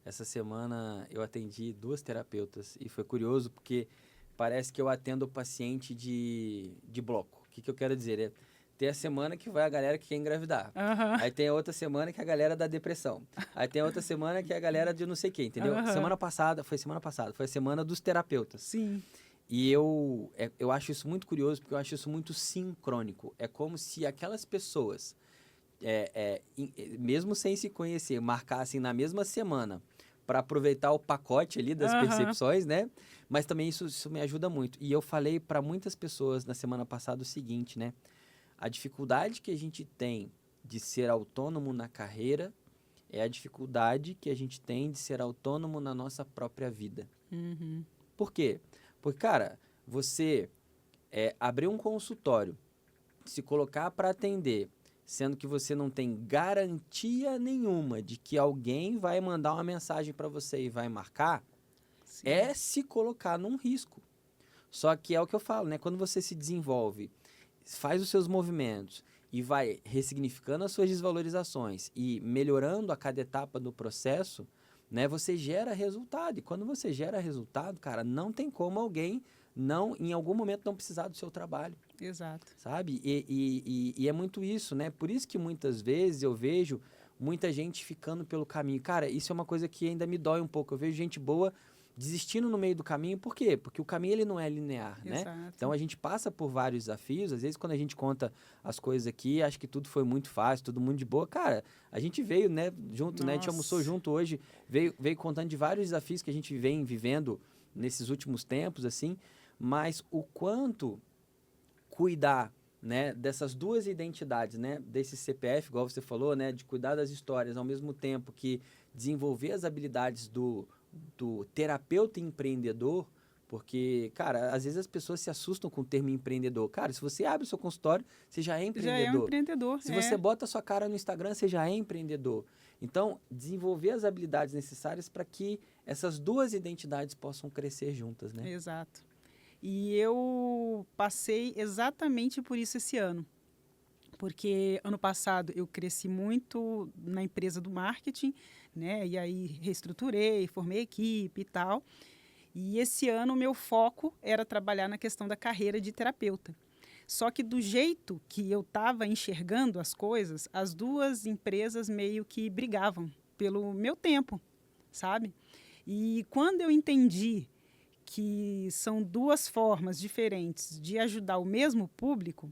essa semana eu atendi 2 terapeutas e foi curioso porque parece que eu atendo o paciente de bloco. O que, que eu quero dizer? Tem a semana que vai a galera que quer engravidar. Aham, Aí tem a outra semana que é a galera da depressão. Aí tem a outra semana que é a galera de não sei quem, entendeu? aham. Semana passada, foi a semana dos terapeutas. Sim, E eu acho isso muito curioso, porque eu acho isso muito sincrônico. É como se aquelas pessoas, mesmo sem se conhecer, marcassem na mesma semana para aproveitar o pacote ali das aham. percepções, né? Mas também isso me ajuda muito. E eu falei para muitas pessoas na semana passada o seguinte, né? A dificuldade que a gente tem de ser autônomo na carreira é a dificuldade que a gente tem de ser autônomo na nossa própria vida. Uhum. Por quê? Porque, cara, você abrir um consultório, se colocar para atender, sendo que você não tem garantia nenhuma de que alguém vai mandar uma mensagem para você e vai marcar, Sim. é se colocar num risco. Só que é o que eu falo, né? Quando você se desenvolve, faz os seus movimentos e vai ressignificando as suas desvalorizações e melhorando a cada etapa do processo, né? Você gera resultado. E quando você gera resultado, cara, não tem como alguém não, em algum momento, não precisar do seu trabalho, Exato. sabe? E é muito isso, né? Por isso que muitas vezes eu vejo muita gente ficando pelo caminho. Cara, isso é uma coisa que ainda me dói um pouco. Eu vejo gente boa desistindo no meio do caminho. Por quê? Porque o caminho ele não é linear, né? Então Exato. a gente passa por vários desafios. Às vezes quando a gente conta as coisas aqui, acho que tudo foi muito fácil, todo mundo de boa. Cara, a gente veio, né, junto, né? A gente almoçou Nossa. junto hoje, veio contando de vários desafios que a gente vem vivendo nesses últimos tempos, assim. Mas o quanto cuidar, né, dessas duas identidades, né, desse CPF, igual você falou, né, de cuidar das histórias, ao mesmo tempo que desenvolver as habilidades do terapeuta empreendedor, porque, cara, às vezes as pessoas se assustam com o termo empreendedor. Cara, se você abre o seu consultório, você já é Já é um empreendedor. empreendedor, Se você é. bota a sua cara no Instagram, você já é empreendedor. Então, desenvolver as habilidades necessárias para que essas duas identidades possam crescer juntas, né? Exato. E eu passei exatamente por isso esse ano. Porque ano passado eu cresci muito na empresa do marketing, né? E aí reestruturei, formei equipe e tal. E esse ano o meu foco era trabalhar na questão da carreira de terapeuta. Só que do jeito que eu estava enxergando as coisas, as duas empresas meio que brigavam pelo meu tempo, sabe? E quando eu entendi que são duas formas diferentes de ajudar o mesmo público,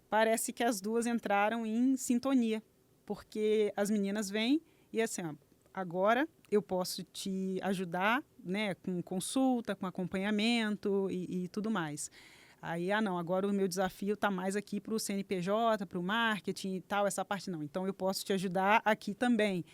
parece que as duas entraram em sintonia, porque as meninas vêm e assim, ó, agora eu posso te ajudar, né, com consulta, com acompanhamento e tudo mais. Aí, não, agora o meu desafio está mais aqui para o CNPJ, para o marketing e tal, essa parte não. Então, eu posso te ajudar aqui também.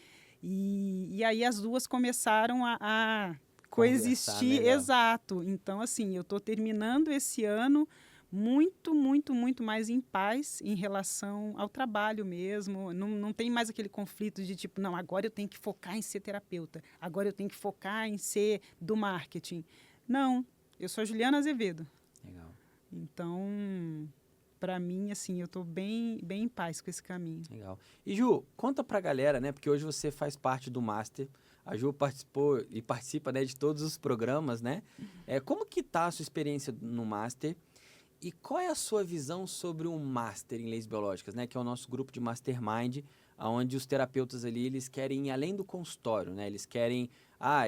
E aí as duas começaram a Conversar coexistir, melhor. exato. Então, assim, eu estou terminando esse ano muito, muito, muito mais em paz em relação ao trabalho mesmo. Não tem mais aquele conflito de tipo, não, agora eu tenho que focar em ser terapeuta, agora eu tenho que focar em ser do marketing. Não, eu sou a Juliana Azevedo. Legal. Então, para mim, assim, eu estou bem, bem em paz com esse caminho. Legal. E Ju, conta pra galera, né? Porque hoje você faz parte do Master. A Ju participou e participa, né, de todos os programas, né? Como que tá a sua experiência no Master? E qual é a sua visão sobre o Master em Leis Biológicas, né? Que é o nosso grupo de Mastermind, onde os terapeutas ali, eles querem ir além do consultório, né? Eles querem,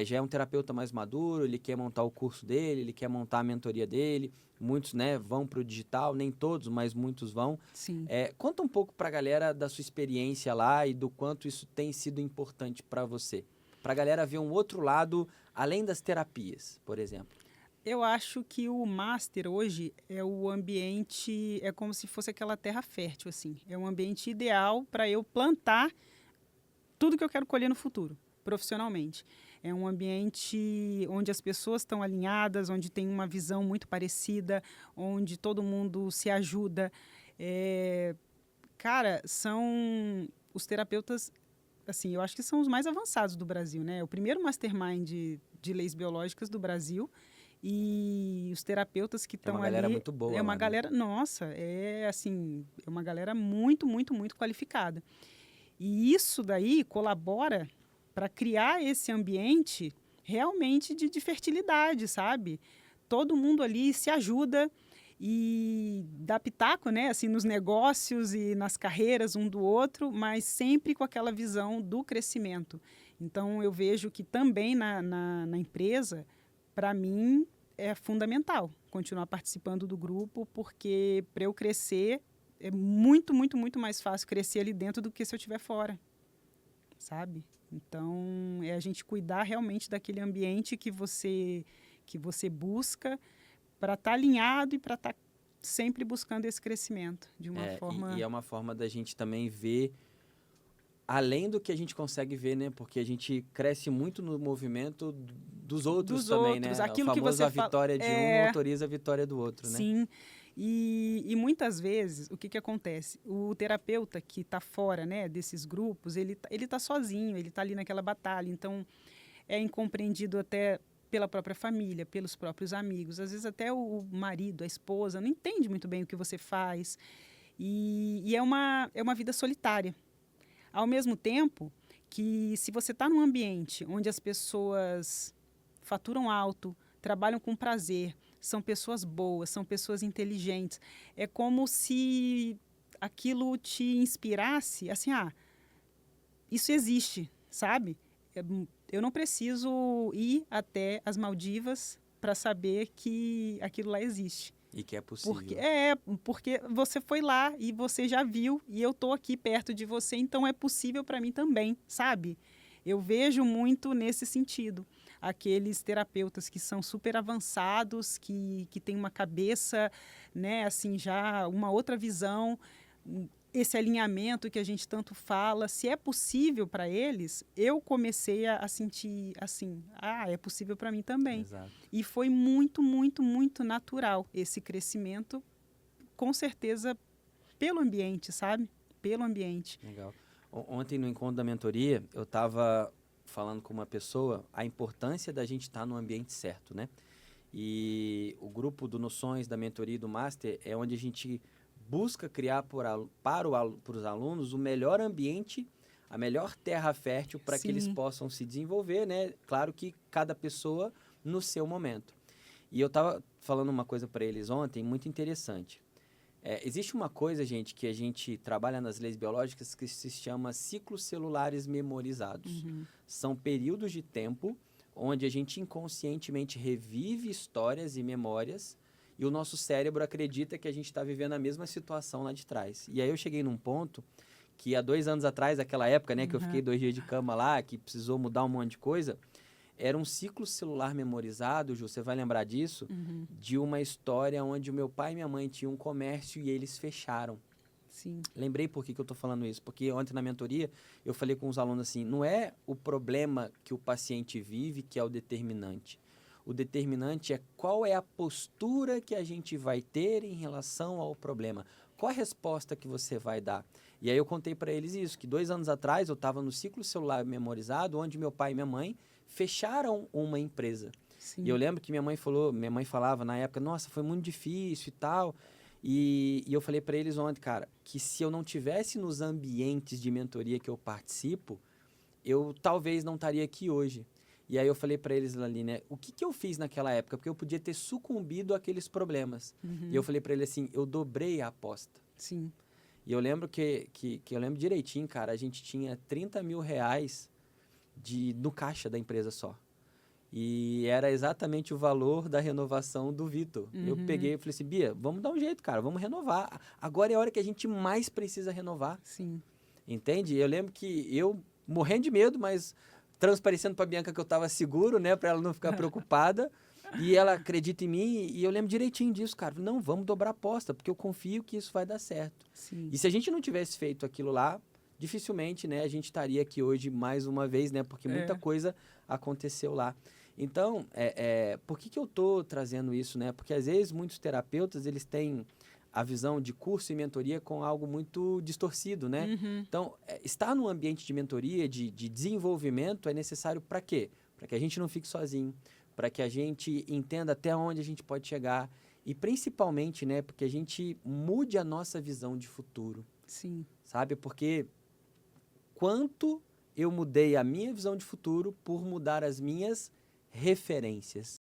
já é um terapeuta mais maduro, ele quer montar o curso dele, ele quer montar a mentoria dele. Muitos, né, vão para o digital, nem todos, mas muitos vão. Sim. Conta um pouco para a galera da sua experiência lá e do quanto isso tem sido importante para você. Para a galera ver um outro lado, além das terapias, por exemplo. Eu acho que o master hoje é o ambiente, é como se fosse aquela terra fértil, assim. É um ambiente ideal para eu plantar tudo que eu quero colher no futuro, profissionalmente. É um ambiente onde as pessoas estão alinhadas, onde tem uma visão muito parecida, onde todo mundo se ajuda. Cara, são os terapeutas, assim, eu acho que são os mais avançados do Brasil, né? É o primeiro mastermind de leis biológicas do Brasil. E os terapeutas que Tem uma estão galera ali, muito boa é uma lá, né? galera, nossa, é assim, é uma galera muito, muito, muito qualificada. E isso daí colabora para criar esse ambiente realmente de fertilidade, sabe? Todo mundo ali se ajuda e dá pitaco, né, assim, nos negócios e nas carreiras um do outro, mas sempre com aquela visão do crescimento. Então, eu vejo que também na empresa, para mim, é fundamental continuar participando do grupo, porque para eu crescer, é muito, muito, muito mais fácil crescer ali dentro do que se eu estiver fora, sabe? Então, é a gente cuidar realmente daquele ambiente que você busca para estar alinhado e para estar sempre buscando esse crescimento de uma forma... E é uma forma da gente também ver além do que a gente consegue ver, né? Porque a gente cresce muito no movimento dos outros também, outros. né? Aquilo o famoso que você a vitória de um autoriza a vitória do outro, né? Sim. E muitas vezes, o que acontece? O terapeuta que está fora, né, desses grupos, ele tá sozinho, ele está ali naquela batalha. Então, é incompreendido até pela própria família, pelos próprios amigos. Às vezes até o marido, a esposa, não entende muito bem o que você faz. E é uma vida solitária. Ao mesmo tempo que, se você está num ambiente onde as pessoas faturam alto, trabalham com prazer, são pessoas boas, são pessoas inteligentes, é como se aquilo te inspirasse, assim, isso existe, sabe? Eu não preciso ir até as Maldivas para saber que aquilo lá existe. E que é possível. Porque você foi lá e você já viu e eu estou aqui perto de você, então é possível para mim também, sabe? Eu vejo muito nesse sentido. Aqueles terapeutas que são super avançados, que têm uma cabeça, né, assim, já uma outra visão, esse alinhamento que a gente tanto fala, se é possível para eles, eu comecei a sentir assim, é possível para mim também. Exato. E foi muito, muito, muito natural esse crescimento, com certeza, pelo ambiente, sabe? Pelo ambiente. Legal. Ontem, no encontro da mentoria, eu estava falando com uma pessoa a importância da gente estar no ambiente certo, né? E o grupo do Noções, da mentoria e do Master é onde a gente busca criar para os alunos o melhor ambiente, a melhor terra fértil para que eles possam se desenvolver, né? Claro que cada pessoa no seu momento. E eu estava falando uma coisa para eles ontem muito interessante. Existe uma coisa, gente, que a gente trabalha nas leis biológicas que se chama ciclos celulares memorizados. Uhum. São períodos de tempo onde a gente inconscientemente revive histórias e memórias e o nosso cérebro acredita que a gente está vivendo a mesma situação lá de trás. E aí eu cheguei num ponto que há 2 anos atrás, aquela época, né, que eu fiquei 2 dias de cama lá, que precisou mudar um monte de coisa, era um ciclo celular memorizado, Ju, você vai lembrar disso, de uma história onde o meu pai e minha mãe tinham um comércio e eles fecharam. Sim. Lembrei por que eu estou falando isso, porque ontem na mentoria eu falei com os alunos assim, não é o problema que o paciente vive que é o determinante. O determinante é qual é a postura que a gente vai ter em relação ao problema. Qual a resposta que você vai dar? E aí eu contei para eles isso, que 2 anos atrás eu estava no ciclo celular memorizado, onde meu pai e minha mãe fecharam uma empresa. Sim. E eu lembro que minha mãe falava na época, nossa, foi muito difícil e tal. E eu falei para eles ontem, cara, que se eu não tivesse nos ambientes de mentoria que eu participo, eu talvez não estaria aqui hoje. E aí eu falei para eles ali, né, o que eu fiz naquela época? Porque eu podia ter sucumbido àqueles problemas. E eu falei para ele assim, eu dobrei a aposta. Sim. E eu lembro que eu lembro direitinho, cara, a gente tinha R$30 mil no caixa da empresa só. E era exatamente o valor da renovação do Vitor. Eu peguei e falei assim, Bia, vamos dar um jeito, cara, vamos renovar. Agora é a hora que a gente mais precisa renovar. Sim. Entende? Eu lembro que eu, morrendo de medo, mas transparecendo para a Bianca que eu estava seguro, né, para ela não ficar preocupada. E ela acredita em mim e eu lembro direitinho disso, cara. Não, vamos dobrar a aposta, porque eu confio que isso vai dar certo. Sim. E se a gente não tivesse feito aquilo lá, dificilmente, né, a gente estaria aqui hoje mais uma vez, né, porque muita coisa aconteceu lá. Então, por que eu estou trazendo isso, né? Porque às vezes muitos terapeutas, eles têm a visão de curso e mentoria com algo muito distorcido, né? Então, estar num ambiente de mentoria, de desenvolvimento, é necessário para quê? Para que a gente não fique sozinho, para que a gente entenda até onde a gente pode chegar e principalmente, né, porque a gente mude a nossa visão de futuro. Sim. Sabe? Porque quanto eu mudei a minha visão de futuro por mudar as minhas referências.